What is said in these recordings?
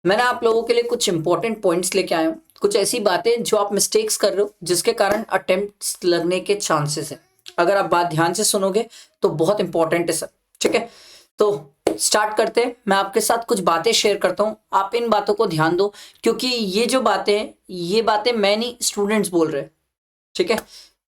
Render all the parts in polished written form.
मैंने आप लोगों के लिए कुछ इंपॉर्टेंट पॉइंट्स लेके आया हूँ, कुछ ऐसी बातें जो आप मिस्टेक्स कर रहे हो जिसके कारण अटेम्प्ट्स लगने के चांसेस हैं। अगर आप बात ध्यान से सुनोगे तो बहुत इंपॉर्टेंट है सर। ठीक है, तो स्टार्ट करते हैं। मैं आपके साथ कुछ बातें शेयर करता हूँ, आप इन बातों को ध्यान दो, क्योंकि ये जो बातें हैं ये बातें मैं नहीं, स्टूडेंट्स बोल रहे हैं। ठीक है,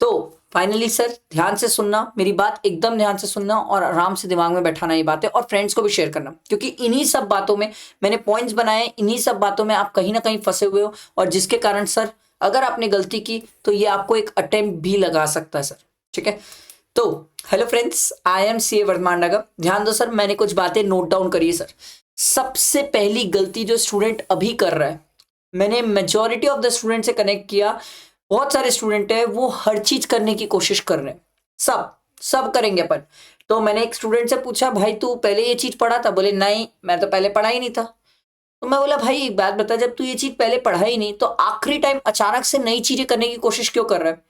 तो फाइनली सर ध्यान से सुनना, मेरी बात एकदम ध्यान से सुनना और आराम से दिमाग में बैठाना ये बातें, और फ्रेंड्स को भी शेयर करना, क्योंकि इन्हीं सब बातों में मैंने पॉइंट्स बनाए, इन्हीं सब बातों में आप कहीं ना कहीं फंसे हुए हो, और जिसके कारण सर अगर आपने गलती की तो ये आपको एक अटेम्प्ट भी लगा सकता है सर। ठीक है, तो hello friends, I am C A Vardhaman Nagar. ध्यान दो सर, मैंने कुछ बातें नोट डाउन करी है सर। सबसे पहली गलती जो स्टूडेंट अभी कर रहा है, मैंने मेजोरिटी ऑफ द स्टूडेंट से कनेक्ट किया, बहुत सारे स्टूडेंट है वो हर चीज करने की कोशिश कर रहे हैं, सब सब करेंगे अपन। तो मैंने एक स्टूडेंट से पूछा, भाई तू पहले ये चीज पढ़ा था? बोले नहीं, मैं तो पहले पढ़ा ही नहीं था। तो मैं बोला, भाई एक बात बता, जब तू ये चीज पहले पढ़ा ही नहीं तो आखिरी टाइम अचानक से नई चीजें करने की कोशिश क्यों कर रहा है?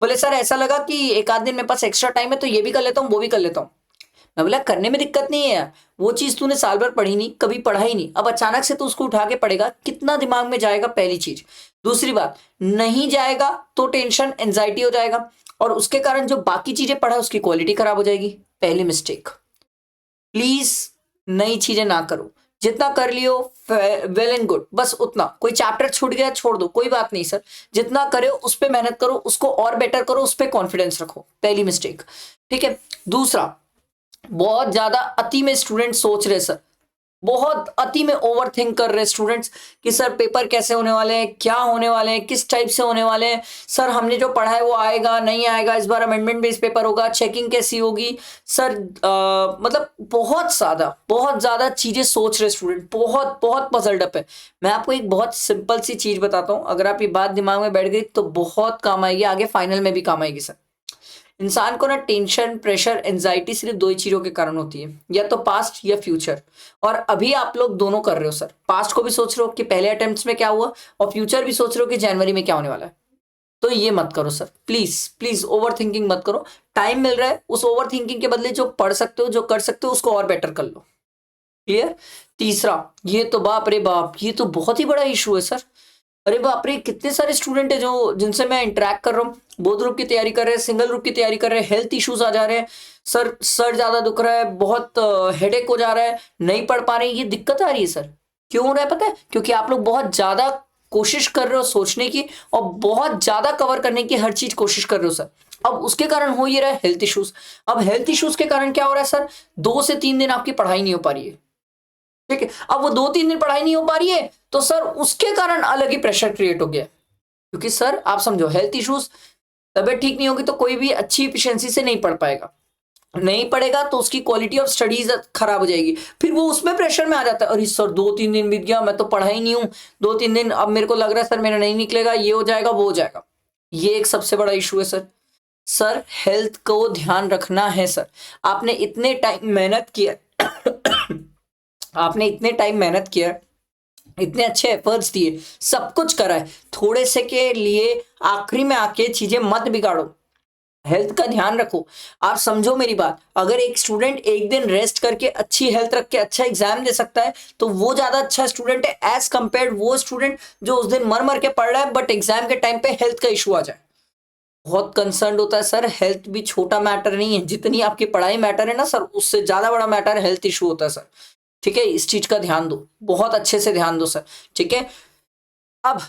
बोले सर ऐसा लगा कि एक आध दिन मेरे पास एक्स्ट्रा टाइम है तो ये भी कर लेता हूँ वो भी कर लेता हूँ। मैं बोला करने में दिक्कत नहीं है, वो चीज तूने साल भर पढ़ी नहीं, कभी पढ़ा ही नहीं, अब अचानक से तू उसको उठा के पढ़ेगा, कितना दिमाग में जाएगा? पहली चीज। दूसरी बात, नहीं जाएगा तो टेंशन एंजाइटी हो जाएगा, और उसके कारण जो बाकी चीजें पढ़ा उसकी क्वालिटी खराब हो जाएगी। पहली मिस्टेक, प्लीज नई चीजें ना करो। जितना कर लियो वेल एंड गुड, बस उतना। कोई चैप्टर छूट गया छोड़ दो, कोई बात नहीं सर। जितना करे उस पर मेहनत करो, उसको और बेटर करो, उस पर कॉन्फिडेंस रखो। पहली मिस्टेक। ठीक है, दूसरा, बहुत ज्यादा अति में स्टूडेंट सोच रहे सर, बहुत अति में ओवर थिंक कर रहे स्टूडेंट्स कि सर पेपर कैसे होने वाले हैं, क्या होने वाले हैं, किस टाइप से होने वाले हैं, सर हमने जो पढ़ा है वो आएगा नहीं आएगा, इस बार अमेंडमेंट बेस्ड पेपर होगा, चेकिंग कैसी होगी सर। मतलब बहुत ज्यादा चीजें सोच रहे स्टूडेंट, बहुत बहुत पजल्ड अप है। मैं आपको एक बहुत सिंपल सी चीज बताता हूँ, अगर आप ये बात दिमाग में बैठ गई तो बहुत काम आएगी, आगे फाइनल में भी काम आएगी सर। इंसान को ना टेंशन, प्रेशर, एंजाइटी सिर्फ दो ही चीजों के कारण होती है, या तो पास्ट या फ्यूचर। और अभी आप लोग दोनों कर रहे हो सर, पास्ट को भी सोच रहे हो कि पहले अटेम्प्ट्स में क्या हुआ, और फ्यूचर भी सोच रहे हो कि जनवरी में क्या होने वाला है। तो ये मत करो sir, please please over thinking मत करो। टाइम मिल रहा है, उस ओवर थिंकिंग के बदले जो पढ़ सकते हो, जो कर सकते हो, उसको और बेटर कर लो। क्लियर? तीसरा, ये तो बाप रे बाप, ये तो बहुत ही बड़ा इशू है सर। अरे बाप रे, कितने सारे स्टूडेंट है जो जिनसे मैं इंटरेक्ट कर रहा हूँ, बोध ग्रुप की तैयारी कर रहे हैं, सिंगल ग्रुप की तैयारी कर रहे हैं, हेल्थ इश्यूज आ जा रहे हैं, सर सर ज्यादा दुख रहा है, बहुत हेडेक हो जा रहा है, नहीं पढ़ पा रहे हैं, ये दिक्कत आ रही है सर। क्यों हो रहा है पता है? क्योंकि आप लोग बहुत ज्यादा कोशिश कर रहे हो सोचने की, और बहुत ज्यादा कवर करने की हर चीज कोशिश कर रहे हो सर। अब उसके कारण हो ये रहा है हेल्थ इश्यूज। अब हेल्थ इश्यूज के कारण क्या हो रहा है सर? 2 से 3 दिन आपकी पढ़ाई नहीं हो पा रही है। ठीक है, अब वो 2-3 दिन पढ़ाई नहीं हो पा रही है तो सर उसके कारण अलग ही प्रेशर क्रिएट हो गया। क्योंकि सर आप समझो, हेल्थ इश्यूज, तबीयत ठीक नहीं होगी तो कोई भी अच्छी इफिशियंसी से नहीं पढ़ पाएगा, नहीं पढ़ेगा तो उसकी क्वालिटी ऑफ स्टडीज खराब हो जाएगी, फिर वो उसमें प्रेशर में आ जाता है, अरे सर 2-3 दिन बीत गया, मैं तो पढ़ा ही नहीं हूँ, 2-3 दिन अब मेरे को लग रहा है सर मेरा नहीं निकलेगा, ये हो जाएगा वो हो जाएगा। ये एक सबसे बड़ा इशू है सर। सर हेल्थ को ध्यान रखना है सर। आपने इतने टाइम मेहनत किया आपने इतने टाइम मेहनत किया, इतने अच्छे एफर्ट्स दिए, सब कुछ करा है, थोड़े से के लिए आखिरी में आके चीजें मत बिगाड़ो। हेल्थ का ध्यान रखो। आप समझो मेरी बात, अगर एक स्टूडेंट एक दिन रेस्ट करके अच्छी हेल्थ रख के अच्छा एग्जाम दे सकता है तो वो ज्यादा अच्छा स्टूडेंट है एज कंपेयर वो स्टूडेंट जो उस दिन मर मर के पढ़ रहा है बट एग्जाम के टाइम पे हेल्थ का इशू आ जाए। बहुत कंसर्न होता है सर, हेल्थ भी छोटा मैटर नहीं है, जितनी आपकी पढ़ाई मैटर है ना सर, उससे ज्यादा बड़ा मैटर हेल्थ इशू होता है सर। ठीक है, इस चीज का ध्यान दो, बहुत अच्छे से ध्यान दो सर। ठीक है, अब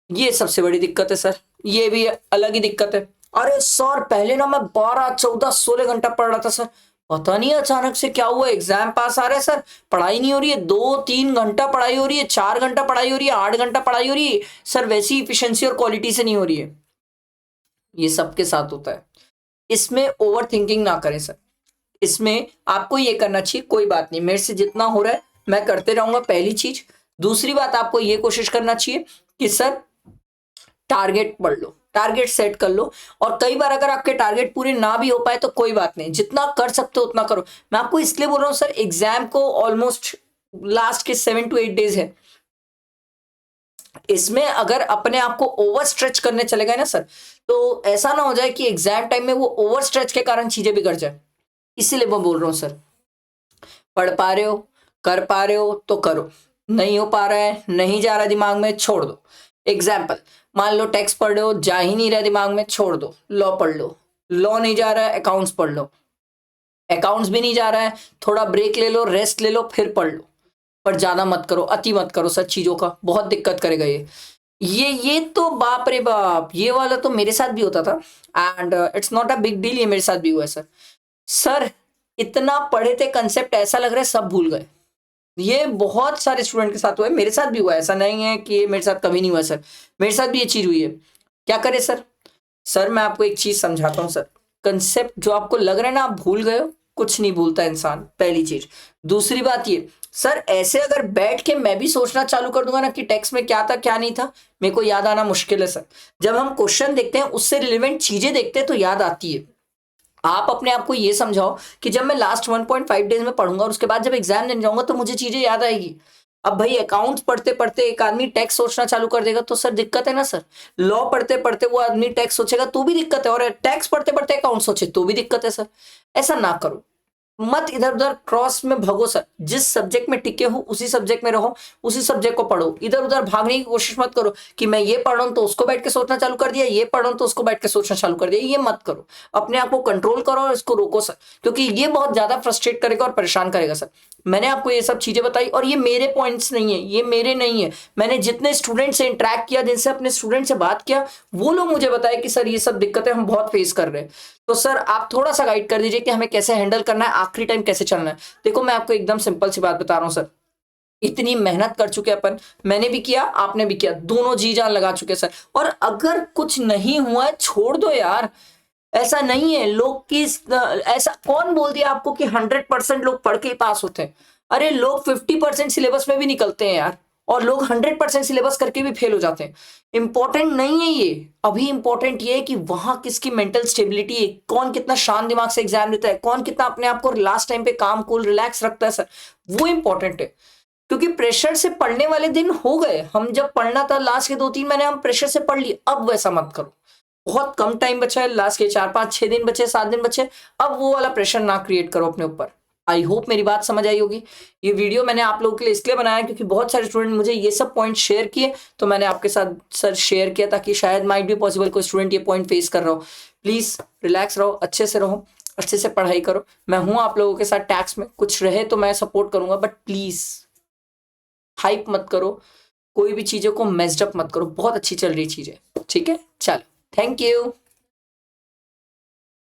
ये सबसे बड़ी दिक्कत है सर, ये भी अलग ही दिक्कत है। अरे सर पहले ना मैं 12, 14, 16 घंटा पढ़ रहा था सर, पता नहीं अचानक से क्या हुआ, एग्जाम पास आ रहा है सर, पढ़ाई नहीं हो रही है, 2-3 घंटा पढ़ाई हो रही है, 4 घंटा पढ़ाई हो रही है, 8 घंटा पढ़ाई हो रही है सर, वैसी इफिशियंसी और क्वालिटी से नहीं हो रही है। ये सबके साथ होता है, इसमें ओवर थिंकिंग ना करें सर। इसमें आपको ये करना चाहिए, कोई बात नहीं, मेरे से जितना हो रहा है मैं करते रहूंगा, पहली चीज। दूसरी बात, आपको ये कोशिश करना चाहिए कि सर टारगेट पढ़ लो, टारगेट सेट कर लो, और कई बार अगर आपके टारगेट पूरे ना भी हो पाए तो कोई बात नहीं, जितना कर सकते हो उतना करो। मैं आपको इसलिए बोल रहा हूँ सर, एग्जाम को ऑलमोस्ट लास्ट के 7 to 8 डेज है, इसमें अगर अपने आप को ओवर स्ट्रेच करने चले गए ना सर, तो ऐसा ना हो जाए कि एग्जाम टाइम में वो ओवर स्ट्रेच के कारण चीजें बिगड़ जाए। इसीलिए मैं बोल रहा हूँ सर, पढ़ पा रहे हो, कर पा रहे हो तो करो, नहीं हो पा रहा है, नहीं जा रहा है दिमाग में, छोड़ दो। एग्जाम्पल, मान लो टैक्स पढ़ रहे हो, जा ही नहीं रहा दिमाग में, छोड़ दो। लॉ पढ़ लो, लॉ नहीं जा रहा है, अकाउंट्स पढ़ लो। अकाउंट्स भी नहीं जा रहा है, थोड़ा ब्रेक ले लो, रेस्ट ले लो, फिर पढ़ लो। पर ज्यादा मत करो, अति मत करो सर चीजों का, बहुत दिक्कत करेगा ये तो बाप रे बाप, ये वाला तो मेरे साथ भी होता था। And it's not a big deal, ये मेरे साथ भी हुआ है सर। सर इतना पढ़े थे कंसेप्ट, ऐसा लग रहा है सब भूल गए। ये बहुत सारे स्टूडेंट के साथ हुआ है, मेरे साथ भी हुआ है, ऐसा नहीं है कि ये मेरे साथ कभी नहीं हुआ सर, मेरे साथ भी ये चीज हुई है। क्या करे सर? सर मैं आपको एक चीज समझाता हूँ सर। कंसेप्ट जो आपको लग रहा है ना आप भूल गए हो, कुछ नहीं भूलता इंसान, पहली चीज। दूसरी बात ये सर, ऐसे अगर बैठ के मैं भी सोचना चालू कर दूंगा ना कि टेक्स्ट में क्या था क्या नहीं था, मेरे को याद आना मुश्किल है सर। जब हम क्वेश्चन देखते हैं उससे रिलेवेंट चीजें देखते हैं तो याद आती है। आप अपने आप को ये समझाओ कि जब मैं लास्ट 1.5 डेज में पढ़ूंगा और उसके बाद जब एग्जाम देने जाऊंगा तो मुझे चीजें याद आएगी। अब भाई अकाउंट्स पढ़ते पढ़ते एक आदमी टैक्स सोचना चालू कर देगा तो सर दिक्कत है ना सर। लॉ पढ़ते पढ़ते वो आदमी टैक्स सोचेगा तो भी दिक्कत है, और टैक्स पढ़ते पढ़ते अकाउंट सोचे तो भी दिक्कत है सर। ऐसा ना करो, मत इधर उधर क्रॉस में भगो सर। जिस सब्जेक्ट में टिके हो उसी सब्जेक्ट में रहो, उसी सब्जेक्ट को पढ़ो। इधर उधर भागने की कोशिश मत करो कि मैं ये पढ़ रहा हूं तो उसको बैठ के सोचना चालू कर दिया, ये पढ़ रहा हूं तो उसको बैठ के सोचना चालू कर दिया। ये मत करो, अपने आप को कंट्रोल करो और इसको रोको सर, क्योंकि ये बहुत ज्यादा फ्रस्ट्रेट करेगा और परेशान करेगा सर। मैंने आपको ये सब चीजें बताई और ये मेरे पॉइंट्स नहीं है, ये मेरे नहीं है। मैंने जितने स्टूडेंट से इंटरेक्ट किया, जिनसे अपने स्टूडेंट से बात किया, वो लोग मुझे बताए कि सर ये सब दिक्कतें हम बहुत फेस कर रहे हैं। तो सर आप थोड़ा सा गाइड कर दीजिए कि हमें कैसे हैंडल करना है, आखिरी टाइम कैसे चलना है। देखो मैं आपको एकदम सिंपल सी बात बता रहा हूं सर, इतनी मेहनत कर चुके अपन, मैंने भी किया आपने भी किया, दोनों जी जान लगा चुके सर। और अगर कुछ नहीं हुआ है छोड़ दो यार। ऐसा नहीं है लोग की, ऐसा कौन बोल दिया आपको कि 100% लोग पढ़ के ही पास होते हैं? अरे लोग 50% सिलेबस में भी निकलते हैं यार, और लोग 100% सिलेबस करके भी फेल हो जाते हैं। इंपॉर्टेंट नहीं है ये, अभी इंपॉर्टेंट ये है कि वहां किसकी मेंटल स्टेबिलिटी है, कौन कितना शांत दिमाग से एग्जाम देता है, कौन कितना अपने आप को लास्ट टाइम पे काम कूल रिलैक्स रखता है सर, वो इंपॉर्टेंट है। क्योंकि प्रेशर से पढ़ने वाले दिन हो गए, हम जब पढ़ना था लास्ट के 2-3 महीने हम प्रेशर से पढ़ लिए, अब वैसा मत करो। बहुत कम टाइम बचा है, लास्ट के 4-5-6 दिन बचे, 7 दिन बचे, अब वो वाला प्रेशर ना क्रिएट करो अपने ऊपर। आई होप मेरी बात समझ आई होगी। ये वीडियो मैंने आप लोगों के लिए इसलिए बनाया क्योंकि बहुत सारे स्टूडेंट मुझे ये सब पॉइंट शेयर किए, तो मैंने आपके साथ सर शेयर किया ताकि शायद माइट भी पॉसिबल कोई स्टूडेंट ये पॉइंट फेस कर रहा हो। प्लीज रिलैक्स रहो, अच्छे से रहो, अच्छे से पढ़ाई करो। मैं हूं आप लोगों के साथ, टैक्स में कुछ रहे तो मैं सपोर्ट करूंगा, बट प्लीज हाइप मत करो, कोई भी चीजों को मेस्ड अप मत करो। बहुत अच्छी चल रही चीज है, ठीक है? चलो, थैंक यू।